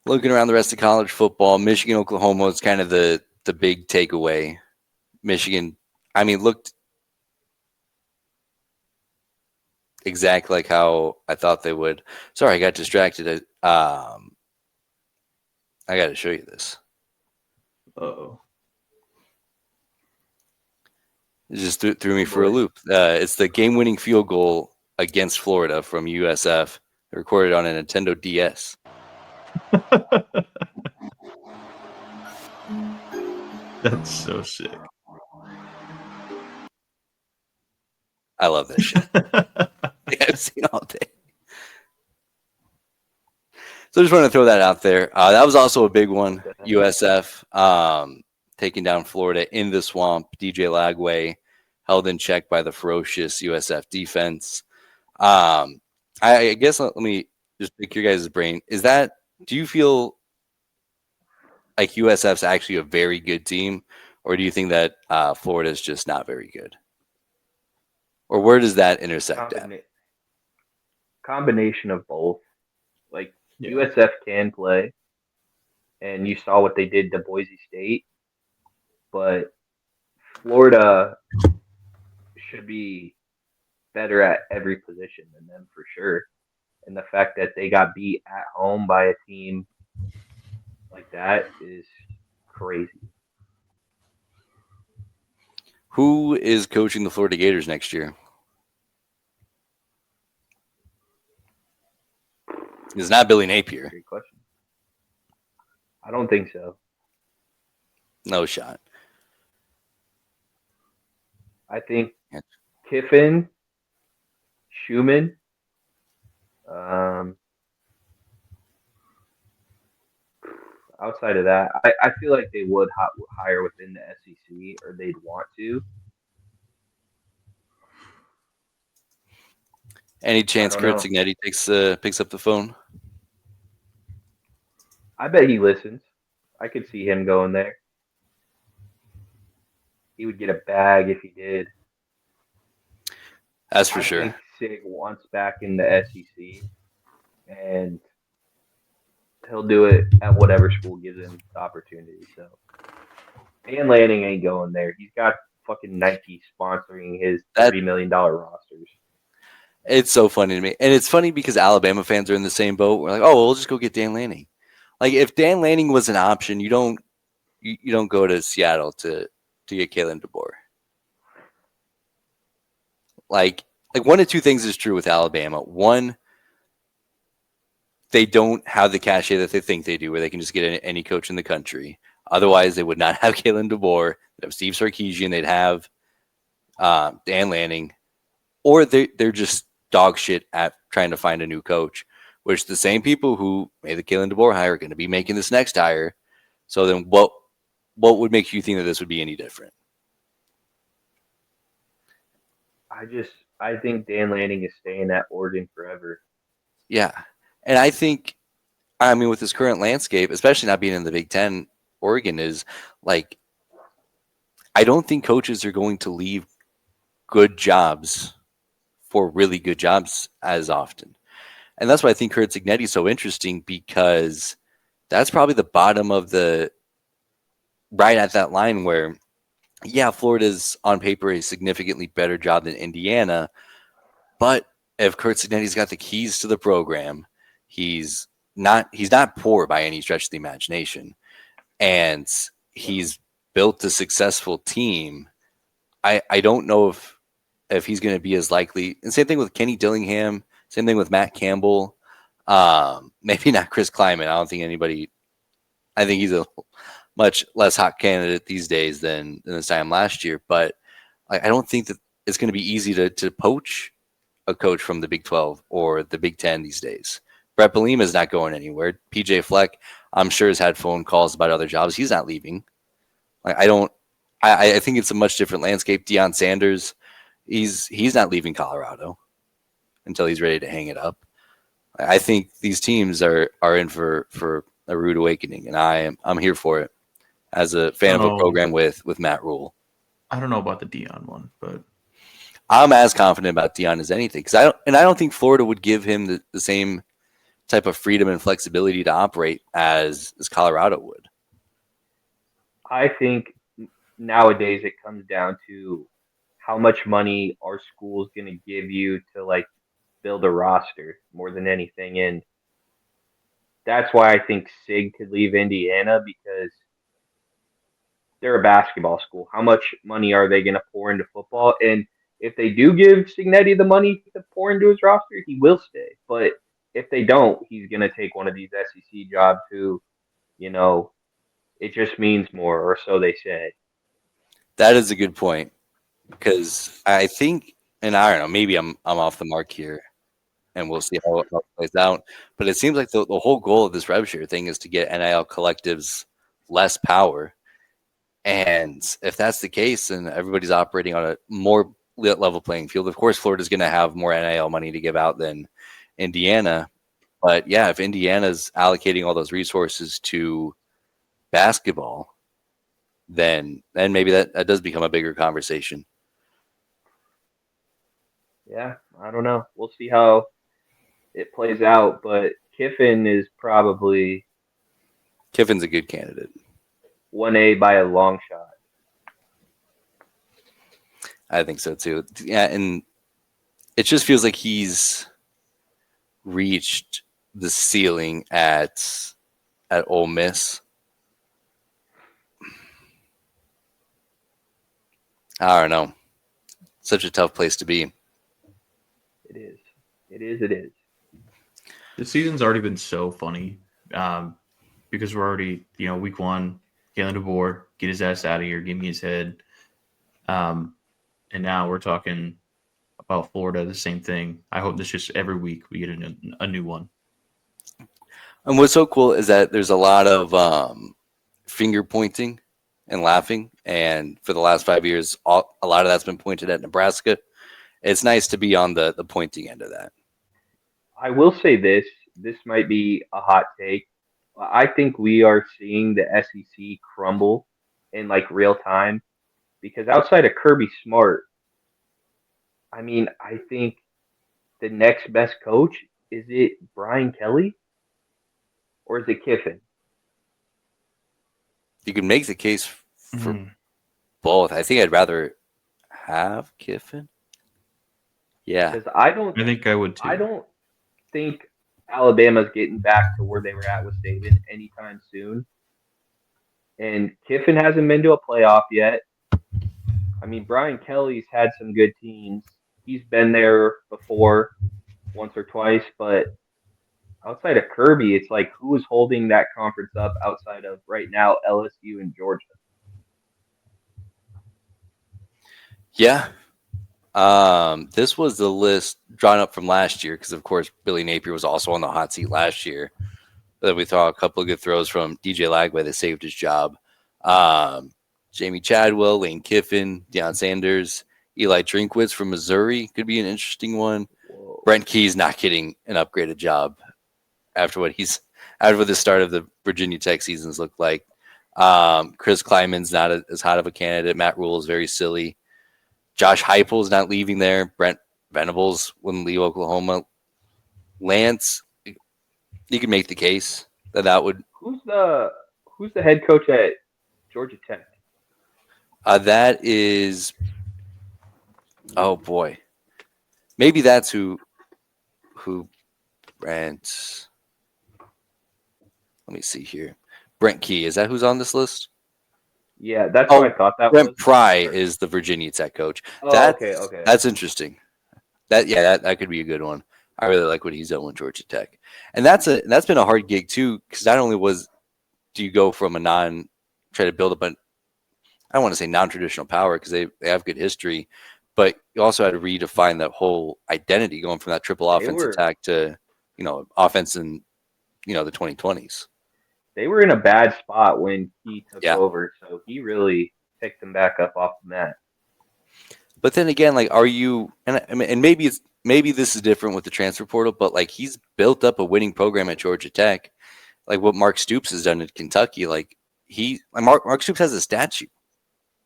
Looking around the rest of college football, Michigan, Oklahoma is kind of the big takeaway. Michigan, looked exactly like how I thought they would. Sorry, I got distracted. I got to show you this. Uh-oh. It just threw me for a loop. It's the game-winning field goal against Florida from USF, recorded on a Nintendo DS. That's so sick. I love that shit. I've seen all day. So I just want to throw that out there. That was also a big one. USF taking down Florida in the swamp. DJ Lagway held in check by the ferocious USF defense. I guess let me just pick your guys' brain. Do you feel like USF's actually a very good team, or do you think that Florida is just not very good? Or where does that intersect at? Combination of both. Like USF can play, and you saw what they did to Boise State, but Florida should be better at every position than them for sure. And the fact that they got beat at home by a team like that is crazy. Who is coaching the Florida Gators next year? It's not Billy Napier. Great question. I don't think so. No shot. I think Kiffin, Schumann, outside of that, I feel like they would hire within the SEC, or they'd want to. Any chance Kurt Signetti picks up the phone? I bet he listens. I could see him going there. He would get a bag if he did. That's for sure. I think Sig wants back in the SEC, and he'll do it at whatever school gives him the opportunity. So Dan Lanning ain't going there. He's got fucking Nike sponsoring his $30 million rosters. It's so funny to me. And it's funny because Alabama fans are in the same boat. We're like, oh, we'll just go get Dan Lanning. Like, if Dan Lanning was an option, you don't go to Seattle to get Kalen DeBoer. Like one of two things is true with Alabama. One, they don't have the cachet that they think they do, where they can just get any coach in the country. Otherwise, they would not have Kalen DeBoer. They'd have Steve Sarkisian. They'd have Dan Lanning. Or they're just dog shit at trying to find a new coach, which the same people who made the Kalen DeBoer hire are going to be making this next hire. So then what would make you think that this would be any different? I think Dan Lanning is staying at Oregon forever. Yeah. And I think, with this current landscape, especially not being in the Big Ten, Oregon is like, I don't think coaches are going to leave good jobs for really good jobs as often. And that's why I think Kurt Signetti is so interesting, because that's probably the bottom of right at that line where, yeah, Florida's on paper a significantly better job than Indiana. But if Kurt Signetti's got the keys to the program, he's not poor by any stretch of the imagination, and he's built a successful team. I don't know if he's going to be as likely. And same thing with Kenny Dillingham. Same thing with Matt Campbell. Maybe not Chris Kleiman. I think he's a much less hot candidate these days than this time last year. But I don't think that it's going to be easy to poach a coach from the Big 12 or the Big 10 these days. Brett Bielema is not going anywhere. PJ Fleck, I'm sure, has had phone calls about other jobs. He's not leaving. I think it's a much different landscape. Deion Sanders, he's not leaving Colorado until he's ready to hang it up. I think these teams are in for a rude awakening, and I'm here for it as a fan of a program with Matt Rule. I don't know about the Deion one, but I'm as confident about Deion as anything, because I don't think Florida would give him the same type of freedom and flexibility to operate as Colorado would. I think nowadays it comes down to how much money are schools going to give you to like build a roster more than anything. And that's why I think SIG could leave Indiana because they're a basketball school. How much money are they going to pour into football? And if they do give Signetti the money to pour into his roster, he will stay. But if they don't, he's going to take one of these SEC jobs who, you know, it just means more, or so they say. That is a good point because I think, and I don't know, maybe I'm off the mark here, and we'll see how it plays out. But it seems like the whole goal of this rev share thing is to get NIL collectives less power. And if that's the case, then everybody's operating on a more level playing field. Of course, Florida's going to have more NIL money to give out than Indiana. But yeah, if Indiana's allocating all those resources to basketball, then maybe that does become a bigger conversation. Yeah, I don't know. We'll see how it plays out. But Kiffin's a good candidate. 1A by a long shot. I think so too. Yeah, and it just feels like he's reached the ceiling at Ole Miss. I don't know. Such a tough place to be. It is. It is. This season's already been so funny because we're already, week one, Kalen DeBoer, get his ass out of here, give me his head. And now we're talking about Florida, the same thing. I hope this just every week we get a new one. And what's so cool is that there's a lot of finger pointing and laughing. And for the last 5 years, a lot of that's been pointed at Nebraska. It's nice to be on the pointing end of that. I will say this. This might be a hot take. I think we are seeing the SEC crumble in like real time because outside of Kirby Smart, I mean, I think the next best coach, is it Brian Kelly or is it Kiffin? You can make the case for both. I think I'd rather have Kiffin. Yeah. Because I think I would too. I don't think Alabama's getting back to where they were at with Saban anytime soon. And Kiffin hasn't been to a playoff yet. I mean, Brian Kelly's had some good teams. He's been there before, once or twice, but outside of Kirby, it's like who is holding that conference up outside of right now LSU and Georgia? Yeah. This was the list drawn up from last year because, of course, Billy Napier was also on the hot seat last year. But we saw a couple of good throws from DJ Lagway that saved his job. Jamie Chadwell, Lane Kiffin, Deion Sanders, Eli Drinkwitz from Missouri could be an interesting one. Whoa. Brent Key's not getting an upgraded job after what the start of the Virginia Tech seasons looked like. Chris Kleiman's not as hot of a candidate. Matt Rule is very silly. Josh Heupel's not leaving there. Brent Venables wouldn't leave Oklahoma. Lance, you can make the case that would. Who's the head coach at Georgia Tech? That is. Oh boy, maybe that's who Brent. Let me see here. Brent Key, is that who's on this list? Yeah, that's what I thought that Brent was. Pry is the Virginia Tech coach. Oh, okay. That's interesting. That could be a good one. I really like what he's done with Georgia Tech, and that's been a hard gig too because not only do you go from try to build up I don't want to say non-traditional power because they have good history, but you also had to redefine that whole identity going from that triple offense attack to offense in the 2020s. They were in a bad spot when he took over, so he really picked them back up off the mat. But then again, like, are you? And maybe this is different with the transfer portal, but like he's built up a winning program at Georgia Tech, like what Mark Stoops has done at Kentucky. Like Mark Stoops has a statue.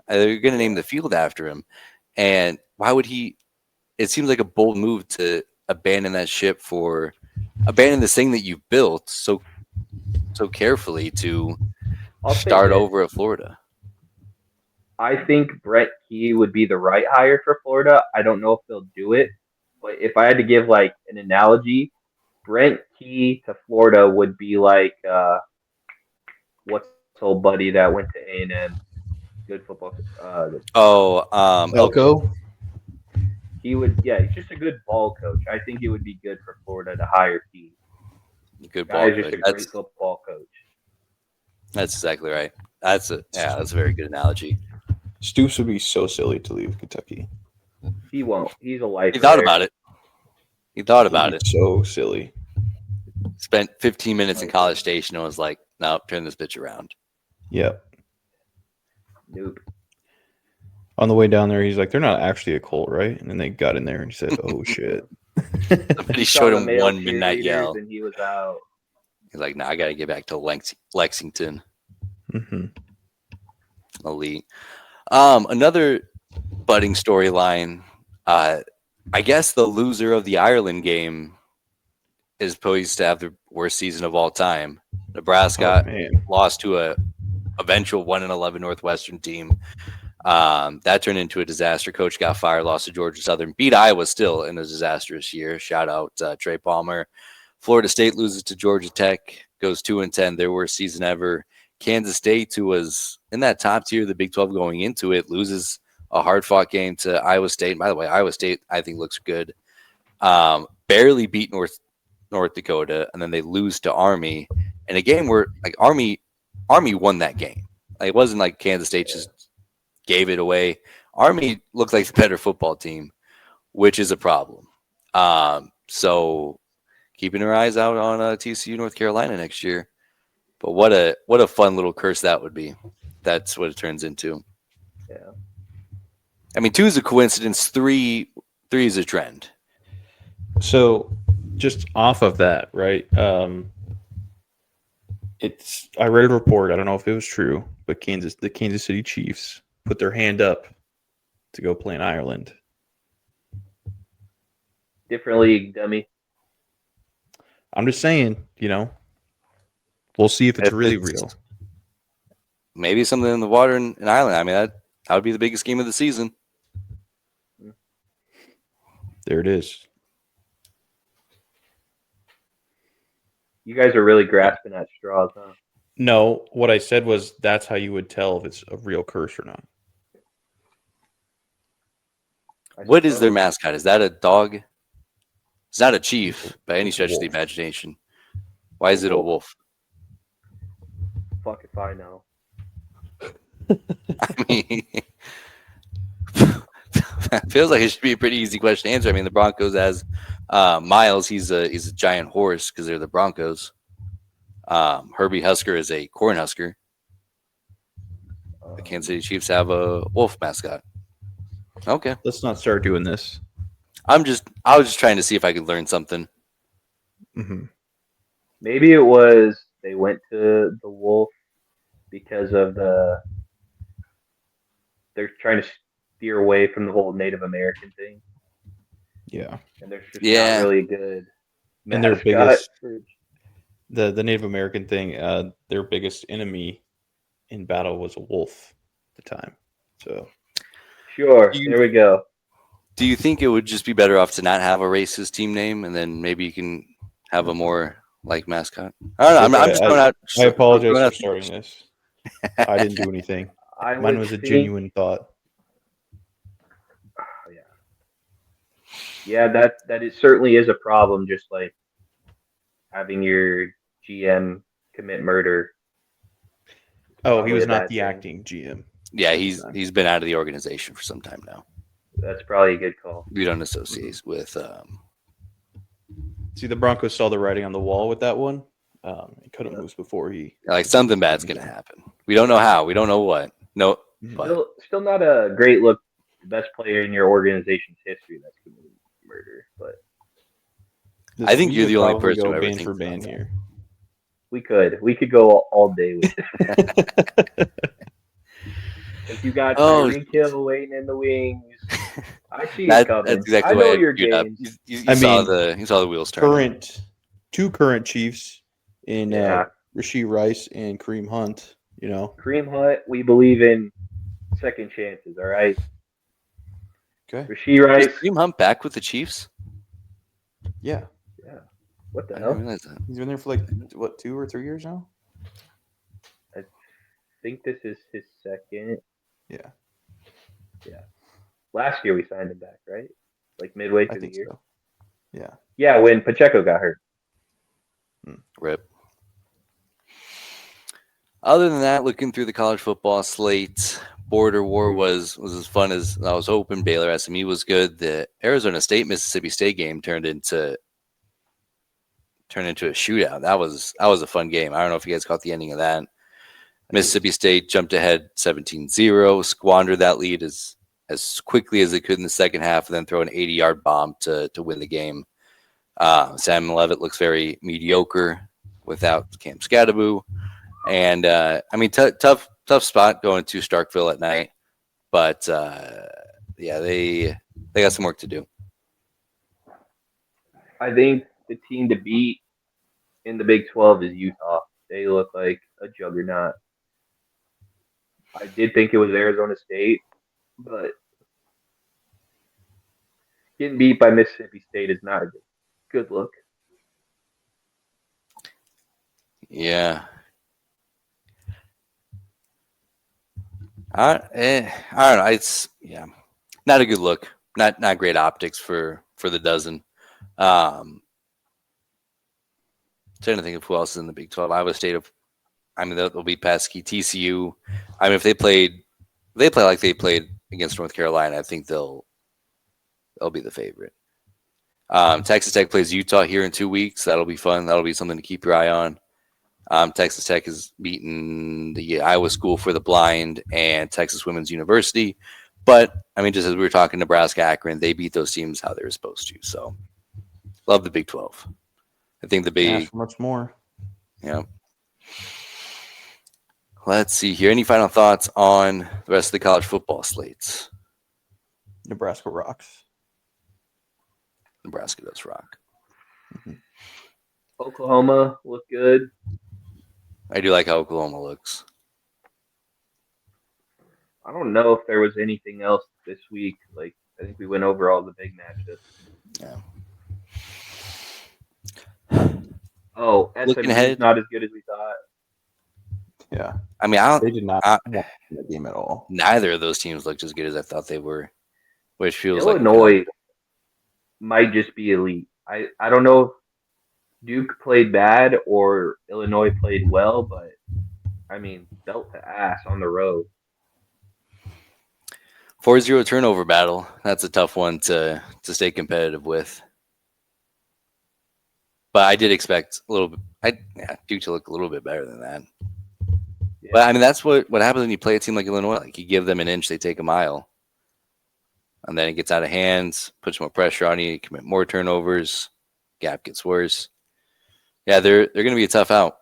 They're going to name the field after him, and why would he? It seems like a bold move to abandon that ship for abandon this thing that you built so carefully to I'll say start this. over at Florida. I think Brett Key would be the right hire for Florida. I don't know if they'll do it, but if I had to give like an analogy, Brent Key to Florida would be like what's his old buddy that went to A&M, good football. Okay. Elko. He would, yeah, he's just a good ball coach. I think it would be good for Florida to hire Key. Good ball Guy's just coach. a great football coach. That's exactly right. That's a very good analogy. Stoops would be so silly to leave Kentucky. He won't. He's a lifer. He thought about it. He thought about He'd it. be so silly. Spent 15 minutes in College Station and was like, "No, turn this bitch around." Yep. Nope. On the way down there, he's like, "They're not actually a cult, right?" And then they got in there and he said, "Oh shit." Somebody Saw showed the him male one midnight cheerleaders yell. and he was out. He's like, "Nah, I got to get back to Lexington." Mm-hmm. Elite. Another budding storyline. I guess the loser of the Ireland game is poised to have the worst season of all time. Nebraska Oh, man. lost to a eventual 1-11 Northwestern team. That turned into a disaster. Coach got fired, lost to Georgia Southern, beat Iowa still in a disastrous year. Shout out Trey Palmer. Florida State loses to Georgia Tech, goes 2-10, their worst season ever. Kansas State, who was in that top tier of the Big 12 going into it, loses a hard-fought game to Iowa State. By the way, Iowa State, I think, looks good. Barely beat North Dakota, and then they lose to Army in a game where like Army won that game. Like, it wasn't like Kansas State just gave it away. Army looked like the better football team, which is a problem. So keeping our eyes out on TCU North Carolina next year. But what a fun little curse that would be. That's what it turns into. Yeah. I mean, 2 is a coincidence. 3 is a trend. So, just off of that, right? I read a report. I don't know if it was true, but the Kansas City Chiefs put their hand up to go play in Ireland. Different league, dummy. I'm just saying, we'll see if it's really real. Maybe something in the water in Ireland. I mean, that would be the biggest game of the season. There it is. You guys are really grasping at straws, huh? No, what I said was that's how you would tell if it's a real curse or not. What is their mascot? Is that a dog? It's not a chief by any stretch of the imagination. Why is it a wolf? Fuck if I know. I mean, feels like it should be a pretty easy question to answer. I mean, the Broncos has Miles. He's a giant horse because they're the Broncos. Herbie Husker is a Cornhusker. The Kansas City Chiefs have a wolf mascot. Okay. Let's not start doing this. I was just trying to see if I could learn something. Mm-hmm. Maybe it was they went to the wolf because of they're trying to steer away from the whole Native American thing. Yeah. And there's just not really a good and their mascot biggest for- the Native American thing, their biggest enemy in battle was a wolf at the time. So Sure, there we go. Do you think it would just be better off to not have a racist team name, and then maybe you can have a more like mascot? I don't know. I'm just throwing out. I apologize for starting this. I didn't do anything. Mine was a genuine thought. Oh, yeah, that it certainly is a problem. Just like having your GM commit murder. Oh, he was not the acting GM. Yeah, he's been out of the organization for some time now. That's probably a good call. We don't associate with. See, the Broncos saw the writing on the wall with that one. He couldn't lose before he. Like something bad's gonna happen. We don't know how. We don't know what. No, but Still not a great look. The best player in your organization's history that's committed murder, but I think you're the only person who ever band thinks for about band that. here. we could go all day with it. If you got Tyreek Hill waiting in the wings, I see it coming. That's exactly I know why your you games. saw the wheels turn. two current Chiefs in Yeah. Rasheed Rice and Kareem Hunt. You know, Kareem Hunt, we believe in second chances. All right. okay, Rasheed Is Rice. Kareem Hunt back with the Chiefs? yeah, Yeah. What the I didn't hell? realize that. he's been there for like what 2 or 3 years now. I think this is his second. Yeah, Yeah. Last year we signed him back, right? Like midway I through the think year. so. Yeah, Yeah, when Pacheco got hurt. Rip. Other than that, looking through the college football slate, border war was as fun as I was hoping. Baylor SMU was good. The Arizona State Mississippi State game turned into a shootout. That was a fun game. I don't know if you guys caught the ending of that. Mississippi State jumped ahead 17-0, squandered that lead as quickly as they could in the second half, and then throw an 80-yard bomb to win the game. Sam Levitt looks very mediocre without Cam Scadaboo. And I mean, tough spot going to Starkville at night, but yeah, they got some work to do. I think the team to beat in the Big 12 is Utah. They look like a juggernaut. I did think it was Arizona State, but getting beat by Mississippi State is not a good look. Yeah. I don't know. It's not a good look. Not great optics for the dozen. Trying to think of who else is in the Big 12. Iowa State. I mean, they'll be pesky. TCU. I mean, if they play like they played against North Carolina, I think they'll be the favorite. Texas Tech plays Utah here in 2 weeks. That'll be fun. That'll be something to keep your eye on. Texas Tech has beaten the Iowa School for the Blind and Texas Women's University. But, I mean, just as we were talking, Nebraska, Akron, they beat those teams how they were supposed to. So, love the Big 12. I think the Can't big, ask for much more. yeah. Let's see here. Any final thoughts on the rest of the college football slates? Nebraska rocks. Nebraska does rock. Oklahoma looked good. I do like how Oklahoma looks. I don't know if there was anything else this week. Like, I think we went over all the big matchups. Yeah. Oh, Looking SMU ahead. is not as good as we thought. Yeah, I mean, I they don't. did not I- win that game at all. Neither of those teams looked as good as I thought they were, which feels like Illinois might just be elite. I don't know if Duke played bad or Illinois played well, but I mean, belt to ass on the road. 4-0 turnover battle. That's a tough one to stay competitive with. But I did expect a little bit. Duke to look a little bit better than that. Yeah. But I mean, that's what happens when you play a team like Illinois. Like, you give them an inch, they take a mile, and then it gets out of hands, puts more pressure on you, you commit more turnovers, gap gets worse. Yeah, they're going to be a tough out.